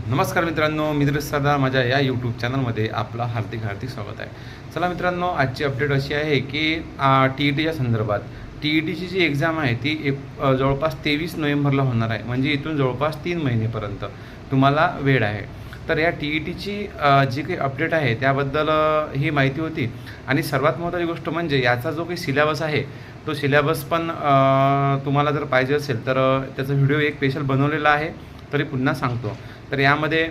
नमस्कार मित्रांनो, मी दिनेश सरदार माझ्या या यूट्यूब चॅनलमध्ये आपलं हार्दिक स्वागत आहे. चला मित्रांनो, आजची अपडेट अशी आहे की TETच्या संदर्भात TETची जी एक्झाम आहे ती जवळपास 23 नोव्हेंबरला होणार आहे. म्हणजे इथून जवळपास 3 महिनेपर्यंत तुम्हाला वेळ आहे. तर या TETची जी काही अपडेट आहे त्याबद्दल ही माहिती होती. आणि सर्वात महत्त्वाची गोष्ट म्हणजे याचा जो काही सिलेबस आहे तो सिलेबस पण तुम्हाला जर पाहिजे असेल तर त्याचा व्हिडिओ एक स्पेशल बनवलेला आहे, तरी पुन्हा सांगतो. तर यामध्ये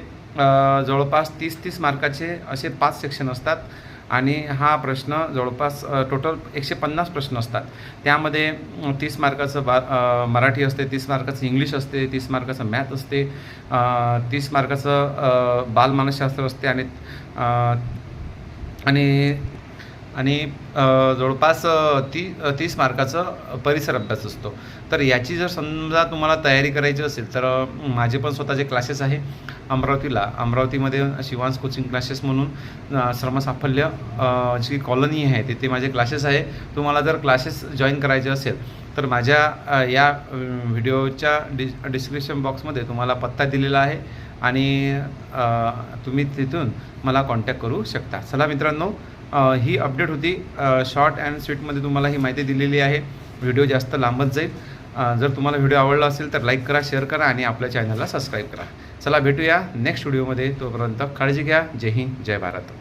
जवळपास 30 मार्काचे असे 5 सेक्शन असतात आणि हा प्रश्न जवळपास टोटल 150 प्रश्न असतात. त्यामध्ये 30 मार्काचं मराठी असते, 30 मार्काचं इंग्लिश असते, 30 मार्काचं मॅथ असते, 30 मार्काचं बालमानसशास्त्र असते आणि आणि आणि जवळपास 30 मार्काचं परिसर अभ्यास असतो. तर याची जर समजा तुम्हाला तयारी करायची असेल तर माझे पण स्वतःचे क्लासेस आहे अमरावतीमध्ये शिवांश कोचिंग क्लासेस म्हणून श्रमसाफल्य जी कॉलनी आहे तिथे माझे क्लासेस आहे. तुम्हाला जर क्लासेस जॉईन करायचे असेल तर माझ्या या व्हिडिओच्या डिस्क्रिप्शन बॉक्समध्ये तुम्हाला पत्ता दिलेला आहे आणि तुम्ही तिथून मला कॉन्टॅक्ट करू शकता. चला मित्रांनो, ही अपडेट होती. शॉर्ट अँड स्वीटमध्ये तुम्हाला ही माहिती दिलेली आहे. व्हिडिओ जास्त लांबत जाईल. जर तुम्हाला व्हिडिओ आवडला असेल तर लाईक करा, शेअर करा आणि आपल्या चॅनलला सबस्क्राईब करा. चला भेटूया नेक्स्ट व्हिडिओमध्ये. तोपर्यंत काळजी घ्या. जय हिंद, जय भारत.